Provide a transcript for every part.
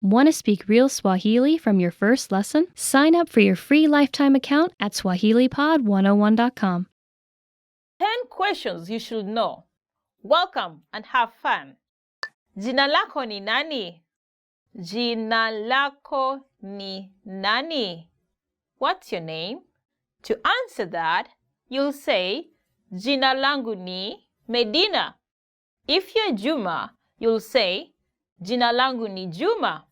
Want to speak real Swahili from your first lesson? Sign up for your free lifetime account at swahilipod101.com. 10 questions you should know. Welcome and have fun. Jina lako ni nani? Jina lako ni nani? What's your name? To answer that, you'll say, Jina langu ni Medina. If you're Juma, you'll say, Jina langu ni Juma.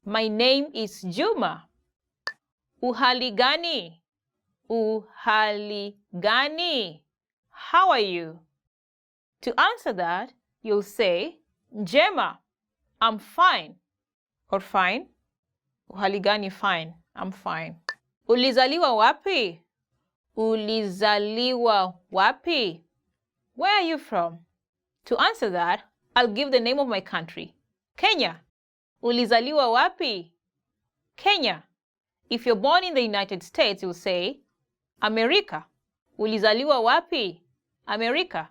My name is Juma. Uhali gani? Uhali gani? How are you? To answer that, you'll say, Njema, I'm fine. Or fine. Uhali gani fine, I'm fine. Ulizaliwa wapi? Ulizaliwa wapi? Where are you from? To answer that, I'll give the name of my country. Kenya. Ulizaliwa wapi? Kenya. If you're born in the United States, you'll say, America. Ulizaliwa wapi? America.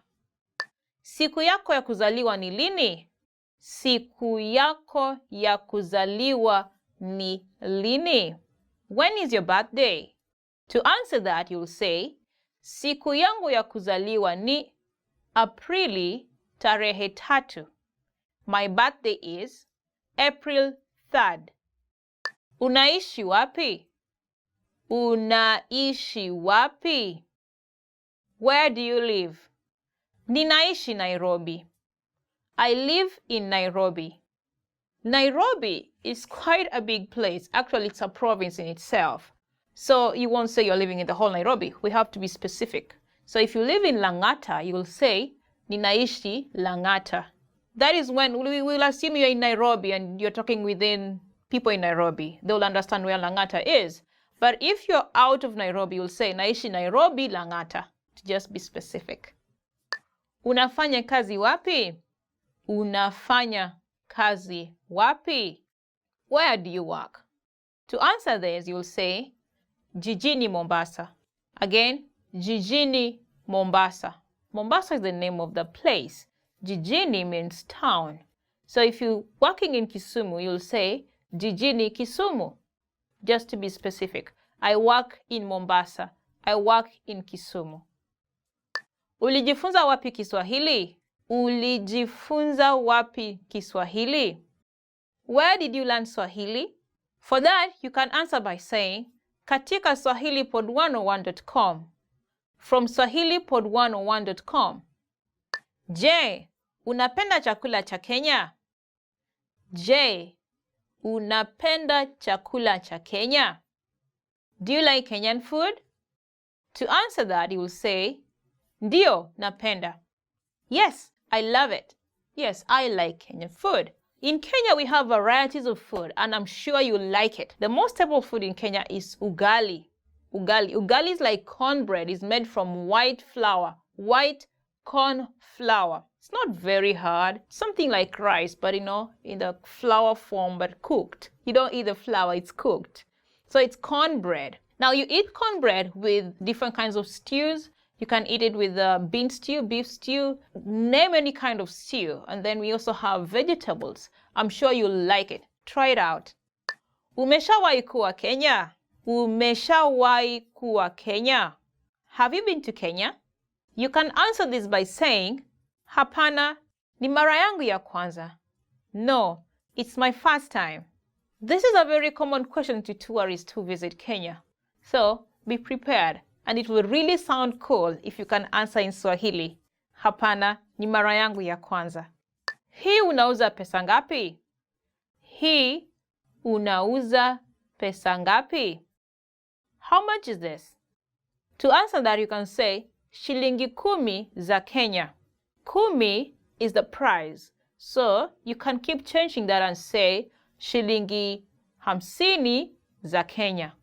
Siku yako ya kuzaliwa ni lini? Siku yako ya kuzaliwa ni lini? When is your birthday? To answer that, you'll say, siku yangu ya kuzaliwa ni Aprili tarehe 3. My birthday is April 3rd. Unaishi wapi? Unaishi wapi? Where do you live? Ninaishi Nairobi. I live in Nairobi. Nairobi is quite a big place. Actually, it's a province in itself. So you won't say you're living in the whole Nairobi. We have to be specific. So if you live in Lang'ata, you will say, Ninaishi Lang'ata. That is when we will assume you're in Nairobi and you're talking within people in Nairobi. They will understand where Lang'ata is. But if you're out of Nairobi, you'll say, Naishi Nairobi Lang'ata, to just be specific. Unafanya kazi wapi? Unafanya kazi wapi? Where do you work? To answer this, you'll say, Jijini Mombasa. Again, Jijini Mombasa. Mombasa is the name of the place. Jijini means town. So if you're working in Kisumu, you'll say, Jijini Kisumu. Just to be specific. I work in Mombasa. I work in Kisumu. Ulijifunza wapi Kiswahili? Ulijifunza wapi Kiswahili? Where did you learn Swahili? For that, you can answer by saying, katika swahilipod101.com. From swahilipod101.com. Je, unapenda chakula cha Kenya? Je, unapenda chakula cha Kenya? Do you like Kenyan food? To answer that, you will say, Ndio, napenda. Yes, I love it. Yes, I like Kenyan food. In Kenya, we have varieties of food, and I'm sure you like it. The most staple food in Kenya is ugali. Ugali is like cornbread. It's made from white flour, white corn flour. It's not very hard. Something like rice, but in the flour form, but cooked. You don't eat the flour, it's cooked. So it's cornbread. Now you eat cornbread with different kinds of stews. You can eat it with bean stew, beef stew, name any kind of stew. And then we also have vegetables. I'm sure you'll like it. Try it out. Umeshawahi kuwa Kenya? Umeshawahi kuwa Kenya? Have you been to Kenya? You can answer this by saying, Hapana, ni mara yangu ya kwanza. No, it's my first time. This is a very common question to tourists who visit Kenya. So be prepared. And it will really sound cool if you can answer in Swahili. Hapana, ni mara yangu ya kwanza. Hii unauza pesa ngapi? Hii unauza pesa ngapi? How much is this? To answer that, you can say, shilingi 10 za Kenya. 10 is the price. So you can keep changing that and say, shilingi 50 za Kenya.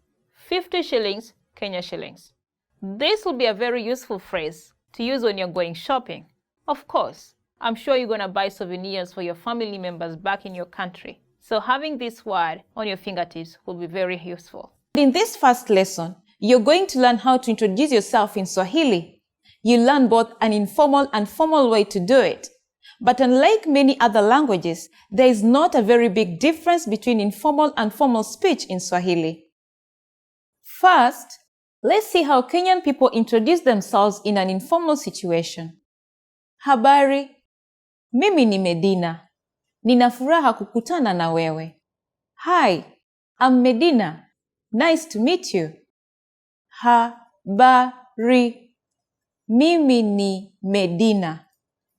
50 shillings, Kenya shillings. This will be a very useful phrase to use when you're going shopping. Of course, I'm sure you're going to buy souvenirs for your family members back in your country. So having this word on your fingertips will be very useful. In this first lesson, you're going to learn how to introduce yourself in Swahili. You learn both an informal and formal way to do it. But unlike many other languages, there is not a very big difference between informal and formal speech in Swahili. First, let's see how Kenyan people introduce themselves in an informal situation. Habari, mimi ni Medina. Nina furaha kukutana na wewe. Hi, I'm Medina. Nice to meet you. Habari, mimi ni Medina.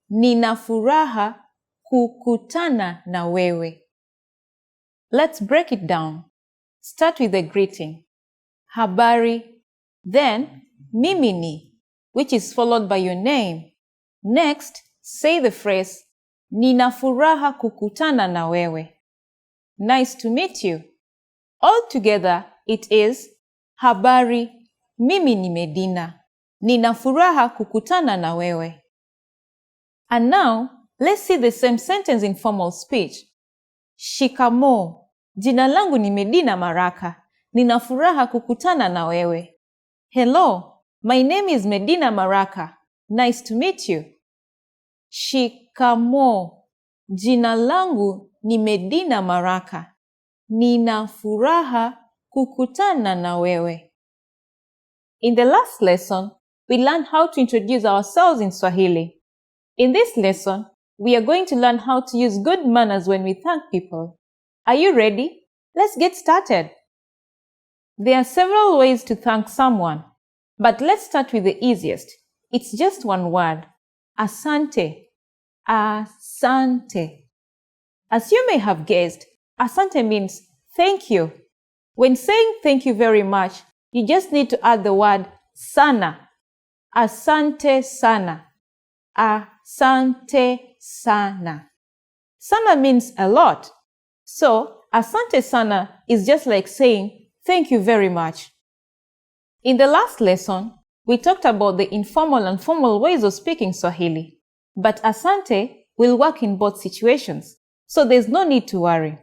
Nina furaha kukutana na wewe. Let's break it down. Start with the greeting. Habari, then mimi ni, which is followed by your name. Next, say the phrase, Nina furaha kukutana na wewe. Nice to meet you. Altogether, it is, Habari, mimi ni Medina. Nina furaha kukutana na wewe. And now, let's see the same sentence in formal speech. Shikamoo. Jina langu ni Medina Maraka. Nina furaha kukutana na wewe. Hello, my name is Medina Maraka. Nice to meet you. Shikamoo. Jina langu ni Medina Maraka. Nina furaha kukutana na wewe. In the last lesson, we learned how to introduce ourselves in Swahili. In this lesson, we are going to learn how to use good manners when we thank people. Are you ready? Let's get started. There are several ways to thank someone, but let's start with the easiest. It's just one word. Asante. Asante. As you may have guessed, asante means thank you. When saying thank you very much, you just need to add the word sana. Asante sana. Asante sana. Sana means a lot. So, asante sana is just like saying thank you very much. In the last lesson, we talked about the informal and formal ways of speaking Swahili. But asante will work in both situations, so there's no need to worry.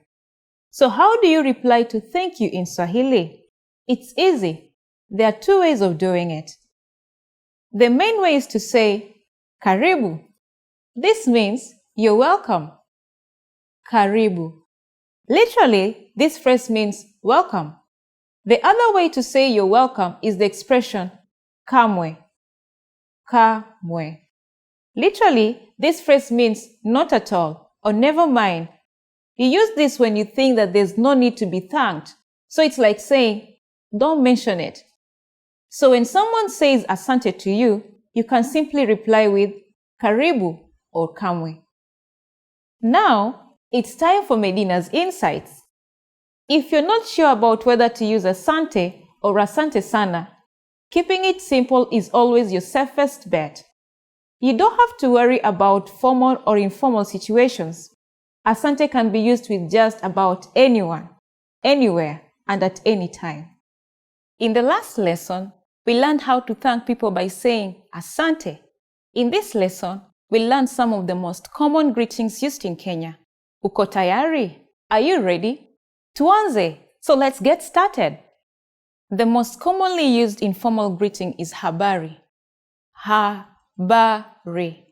So how do you reply to thank you in Swahili? It's easy. There are two ways of doing it. The main way is to say, karibu. This means you're welcome. Karibu. Literally, this phrase means welcome. The other way to say you're welcome is the expression kamwe. Kamwe. Literally, this phrase means not at all or never mind. You use this when you think that there's no need to be thanked. So it's like saying, don't mention it. So when someone says asante to you, you can simply reply with karibu or kamwe. Now, it's time for Medina's insights. If you're not sure about whether to use asante or asante sana, keeping it simple is always your safest bet. You don't have to worry about formal or informal situations. Asante can be used with just about anyone, anywhere, and at any time. In the last lesson, we learned how to thank people by saying asante. In this lesson, we learned some of the most common greetings used in Kenya. Uko tayari? Are you ready? Tuanze! So let's get started. The most commonly used informal greeting is habari. Habari.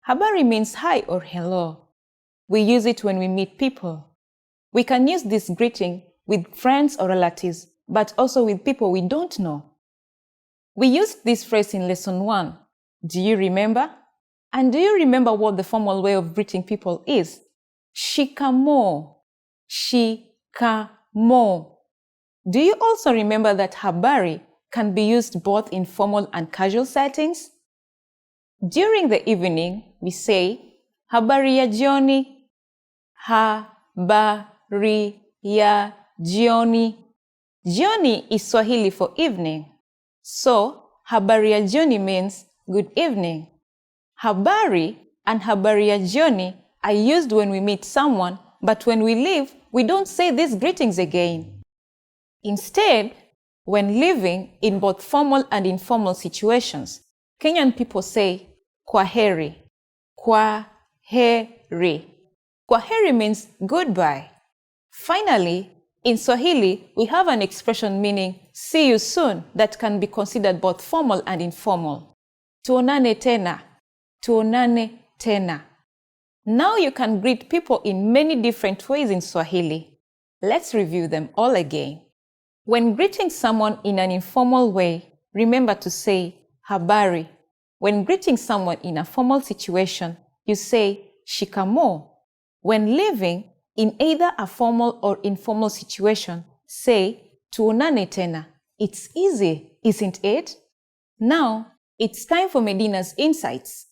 Habari means hi or hello. We use it when we meet people. We can use this greeting with friends or relatives, but also with people we don't know. We used this phrase in lesson 1. Do you remember? And do you remember what the formal way of greeting people is? Shikamoo. Shikamoo. Do you also remember that habari can be used both in formal and casual settings? During the evening, we say, habari ya jioni. Habari ya jioni. Jioni is Swahili for evening. So, habari ya jioni means good evening. Habari and habari ya jioni are used when we meet someone, but when we leave, we don't say these greetings again. Instead, when living in both formal and informal situations, Kenyan people say kwaheri. Kwaheri. Kwaheri means goodbye. Finally, in Swahili, we have an expression meaning see you soon that can be considered both formal and informal. Tuonane tena. Tuonane tena. Now you can greet people in many different ways in Swahili. Let's review them all again. When greeting someone in an informal way, remember to say habari. When greeting someone in a formal situation, you say shikamoo. When living in either a formal or informal situation, say tuonane tena. It's easy, isn't it? Now, it's time for Medina's insights.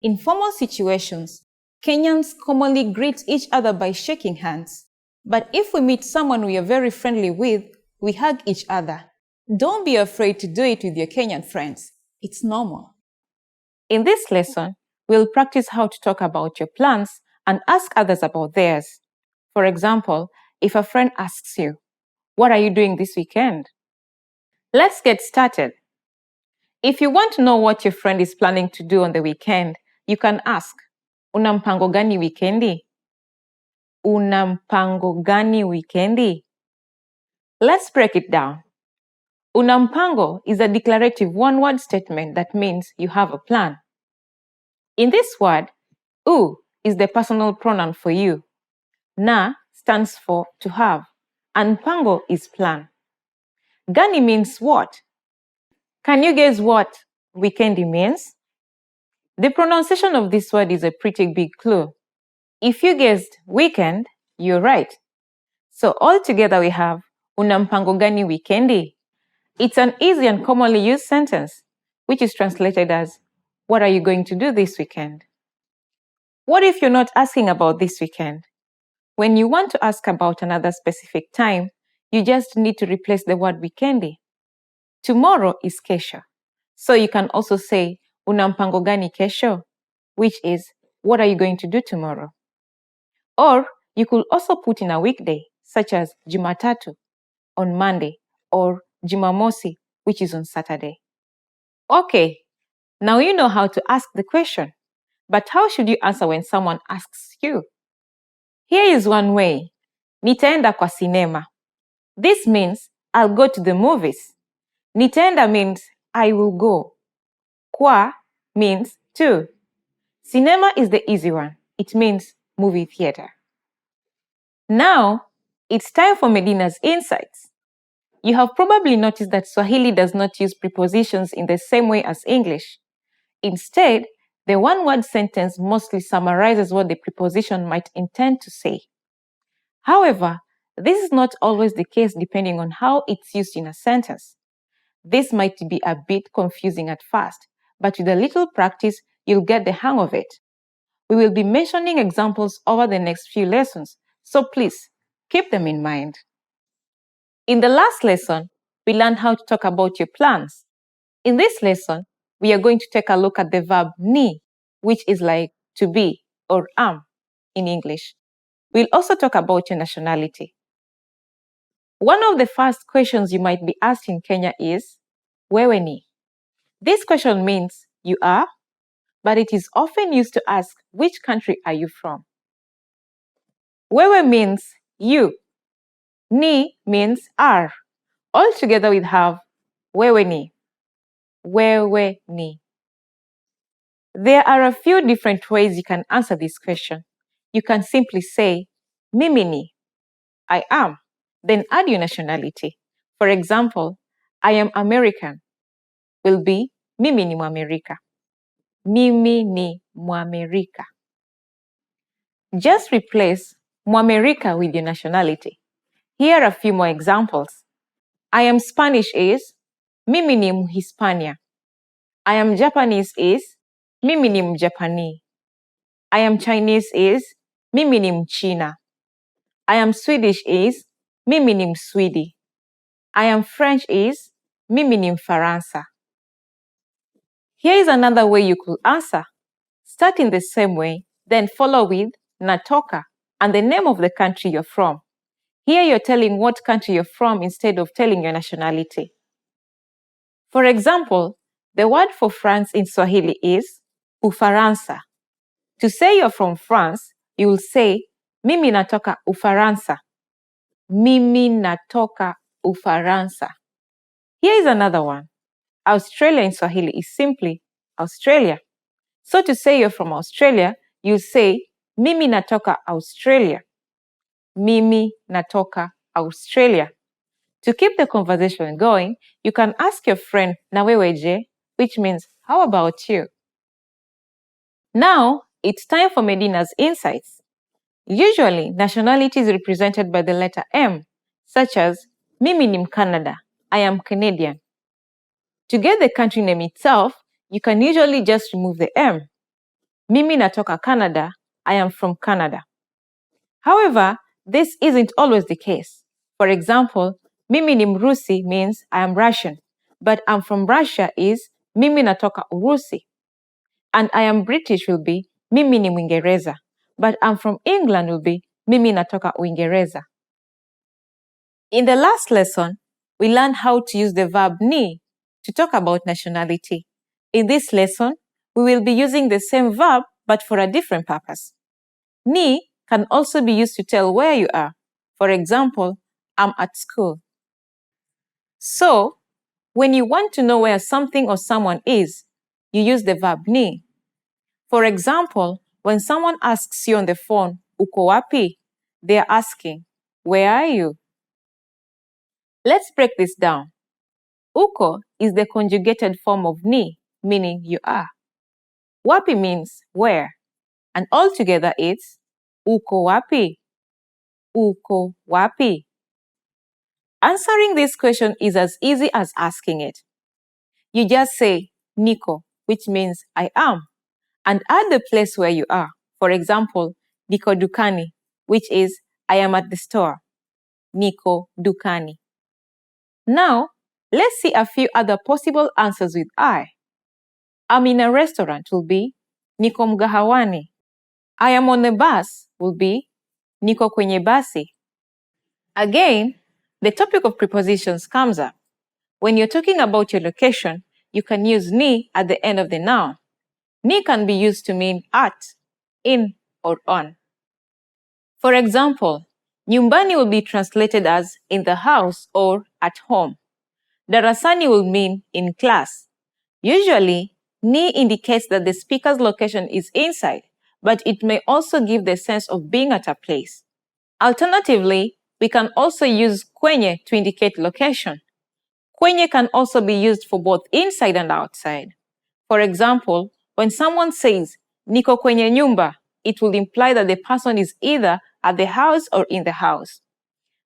In formal situations, Kenyans commonly greet each other by shaking hands. But if we meet someone we are very friendly with, we hug each other. Don't be afraid to do it with your Kenyan friends. It's normal. In this lesson, we'll practice how to talk about your plans and ask others about theirs. For example, if a friend asks you, "What are you doing this weekend?" Let's get started. If you want to know what your friend is planning to do on the weekend, you can ask, "Una mpango gani wikendi?" Una mpango gani wikendi? Let's break it down. Una mpango is a declarative one-word statement that means you have a plan. In this word, u is the personal pronoun for you. Na stands for to have, and mpango is plan. Gani means what? Can you guess what weekendi means? The pronunciation of this word is a pretty big clue. If you guessed weekend, you're right. So altogether we have una mpango gani wikendi? It's an easy and commonly used sentence, which is translated as, what are you going to do this weekend? What if you're not asking about this weekend? When you want to ask about another specific time, you just need to replace the word weekendi. Tomorrow is kesho. So you can also say, una mpango gani kesho? Which is, what are you going to do tomorrow? Or you could also put in a weekday, such as Jumatatu, on Monday, or Jumamosi, which is on Saturday. Okay, now you know how to ask the question. But how should you answer when someone asks you? Here is one way. Nitaenda kwa sinema. This means I'll go to the movies. Nitaenda means I will go. Kwa means to. Cinema is the easy one. It means movie theater. Now, it's time for Medina's insights. You have probably noticed that Swahili does not use prepositions in the same way as English. Instead, the one-word sentence mostly summarizes what the preposition might intend to say. However, this is not always the case depending on how it's used in a sentence. This might be a bit confusing at first, but with a little practice, you'll get the hang of it. We will be mentioning examples over the next few lessons, so please keep them in mind. In the last lesson, we learned how to talk about your plans. In this lesson, we are going to take a look at the verb ni, which is like to be or am in English. We'll also talk about your nationality. One of the first questions you might be asked in Kenya is, wewe ni? This question means you are, but it is often used to ask which country are you from. Wewe means you. Ni means are. All together we have wewe ni. Wewe ni. There are a few different ways you can answer this question. You can simply say, mimi ni, I am, then add your nationality. For example, I am American will be mimi ni Mwamerika. Mimi ni Mwamerika. Just replace Mwamerika with your nationality. Here are a few more examples. I am Spanish is mimi ni Mhispania. I am Japanese is mimi ni Mjapani. I am Chinese is mimi ni Mchina. I am Swedish is mimi ni Mswidi. I am French is mimi ni Mfaransa. Here is another way you could answer. Start in the same way, then follow with natoka and the name of the country you're from. Here you're telling what country you're from instead of telling your nationality. For example, the word for France in Swahili is Ufaransa. To say you're from France, you will say mimi natoka Ufaransa. Mimi natoka Ufaransa. Here is another one. Australia in Swahili is simply Australia. So to say you're from Australia, you say Mimi natoka Australia. Mimi natoka Australia. To keep the conversation going, you can ask your friend na wewe je, which means how about you? Now, it's time for Medina's insights. Usually, nationality is represented by the letter M, such as Mimi ni Mcanada, I am Canadian. To get the country name itself, you can usually just remove the M. Mimi natoka Canada, I am from Canada. However, this isn't always the case. For example, Mimi ni Mrusi means I am Russian, but I'm from Russia is Mimi natoka Urusi. And I am British will be Mimi ni Mwingereza, but I'm from England will be Mimi natoka Uingereza. In the last lesson, we learned how to use the verb ni to talk about nationality. In this lesson, we will be using the same verb but for a different purpose. Ni can also be used to tell where you are. For example, I'm at school. So, when you want to know where something or someone is, you use the verb ni. For example, when someone asks you on the phone, uko wapi? They are asking, where are you? Let's break this down. Uko is the conjugated form of ni, meaning you are. Wapi means where, and altogether it's uko wapi? Uko wapi? Answering this question is as easy as asking it. You just say niko, which means I am, and add the place where you are. For example, niko dukani, which is I am at the store. Niko dukani. Now, let's see a few other possible answers with I. I'm in a restaurant will be niko mgahawani. I am on a bus will be niko kwenye basi. Again, the topic of prepositions comes up. When you're talking about your location, you can use ni at the end of the noun. Ni can be used to mean at, in, or on. For example, nyumbani will be translated as in the house or at home. Darasani will mean in class. Usually, ni indicates that the speaker's location is inside, but it may also give the sense of being at a place. Alternatively, we can also use kwenye to indicate location. Kwenye can also be used for both inside and outside. For example, when someone says, niko kwenye nyumba, it will imply that the person is either at the house or in the house.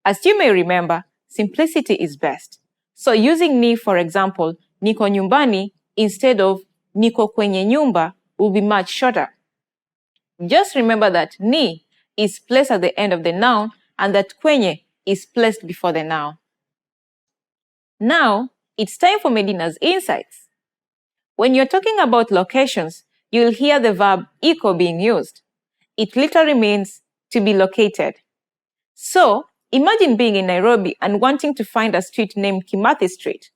As you may remember, simplicity is best. So using ni, for example, niko nyumbani, instead of niko kwenye nyumba, will be much shorter. Just remember that ni is placed at the end of the noun and that kwenye is placed before the noun. Now, it's time for Medina's insights. When you're talking about locations, you'll hear the verb iko being used. It literally means to be located. So, imagine being in Nairobi and wanting to find a street named Kimathi Street.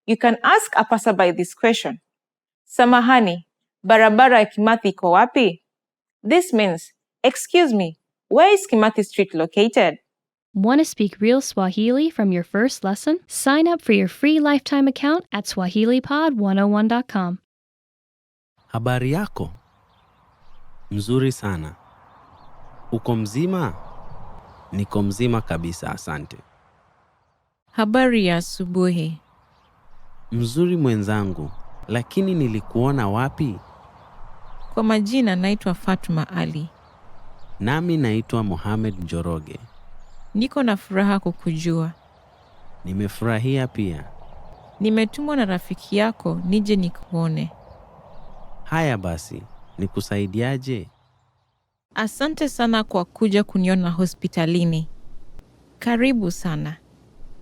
You can ask a passerby this question. Samahani, barabara ya Kimathi iko wapi? This means, excuse me, where is Kimathi Street located? Want to speak real Swahili from your first lesson? Sign up for your free lifetime account at swahilipod101.com. Habari yako? Mzuri sana. Uko mzima? Niko mzima kabisa, asante. Habari ya asubuhi. Mzuri mwenzangu, lakini nilikuona wapi? Kwa majina naitwa Fatuma Ali. Nami naitwa Mohamed Njoroge. Niko na furaha kukujua. Nimefurahia pia. Nimetumwa na rafiki yako nije nikuone. Haya basi, nikusaidiaje? Asante sana kwa kuja kuniona hospitalini. Karibu sana.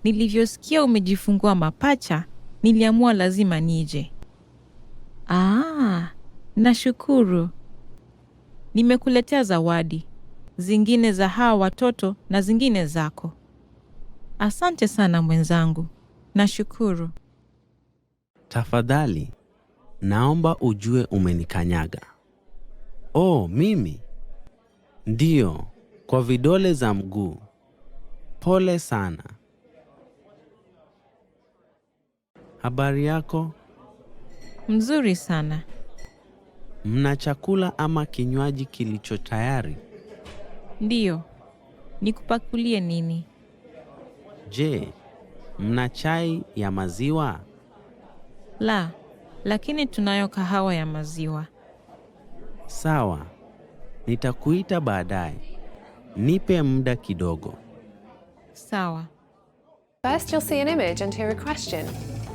Nilivyosikia umejifungua mapacha, niliamua lazima nije. Nashukuru. Nimekuletea zawadi. Zingine za hawa watoto na zingine zako. Asante sana mwenzangu. Nashukuru. Tafadhali, naomba ujue umenikanyaga. Oh, mimi? Ndiyo, kwa vidole za mguu. Pole sana. Habari yako? Mzuri sana. Mna chakula ama kinywaji kilicho tayari? Ndiyo. Nikupakulie nini? Je, mna chai ya maziwa? La, lakini tunayo kahawa ya maziwa. Sawa. Nitakuita baadaye. Nipe muda kidogo. Sawa. First, you'll see an image and hear a question.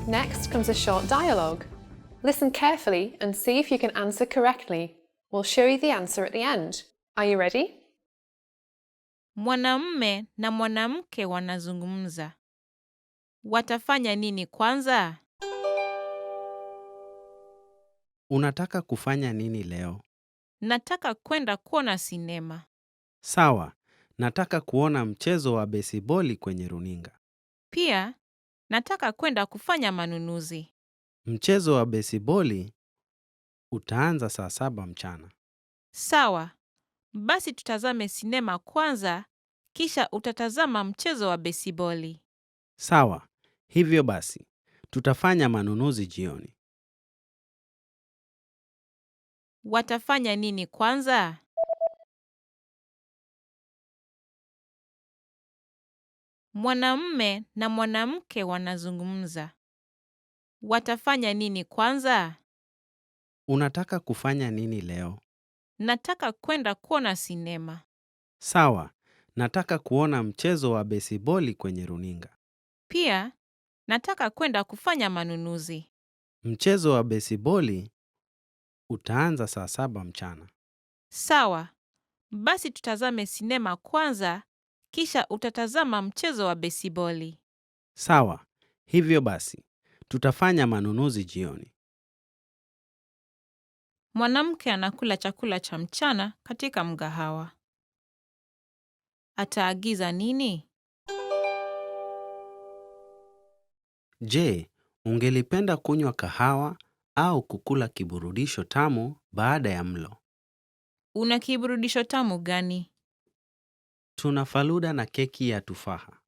Next comes a short dialogue. Listen carefully and see if you can answer correctly. We'll show you the answer at the end. Are you ready? Mwanamume na mwanamke wanazungumza. Watafanya nini kwanza? Unataka kufanya nini leo? Nataka kwenda kuona sinema. Sawa. Nataka kuona mchezo wa besiboli kwenye runinga. Pia, nataka kwenda kufanya manunuzi. Mchezo wa besiboli utaanza saa 7 mchana. Sawa. Basi tutazame sinema kwanza, kisha utatazama mchezo wa besiboli. Sawa. Hivyo basi, tutafanya manunuzi jioni. Watafanya nini kwanza? Mwanamume na mwanamke wanazungumza. Watafanya nini kwanza? Unataka kufanya nini leo? Nataka kwenda kuona sinema. Sawa. Nataka kuona mchezo wa besiboli kwenye runinga. Pia, nataka kwenda kufanya manunuzi. Mchezo wa besiboli utaanza saa 7 mchana. Sawa. Basi tutazame sinema kwanza, kisha utatazama mchezo wa besiboli. Sawa. Hivyo basi, tutafanya manunuzi jioni. Mwanamke anakula chakula cha mchana katika mgahawa. Ataagiza nini? Je, ungelipenda kunywa kahawa au kukula kiburudisho tamu baada ya mlo? Una kiburudisho tamu gani? Tuna faluda na keki ya tufaha.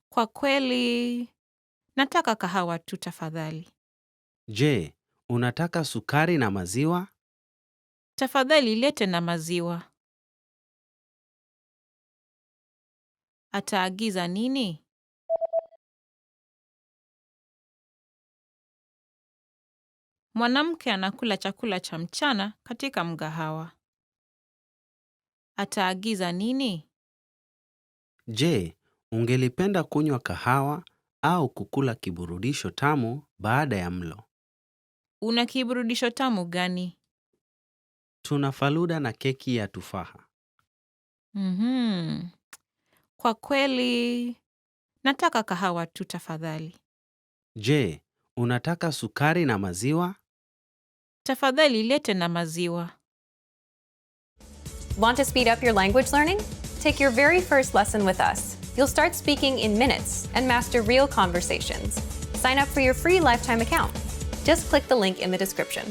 Kwa kweli, nataka kahawa tu tafadhali. Je, unataka sukari na maziwa? Tafadhali lete na maziwa. Ataagiza nini? Mwanamke anakula chakula cha mchana katika mgahawa. Ataagiza nini? Je, ungelipenda kunywa kahawa au kukula kiburudisho tamu baada ya mlo? Una kiburudisho tamu gani? Tuna faluda na keki ya tufaha. Kwa kweli, nataka kahawa tu tafadhali. Je, unataka sukari na maziwa? Tafadhali lete na maziwa. Want to speed up your language learning? Take your very first lesson with us. You'll start speaking in minutes and master real conversations. Sign up for your free lifetime account. Just click the link in the description.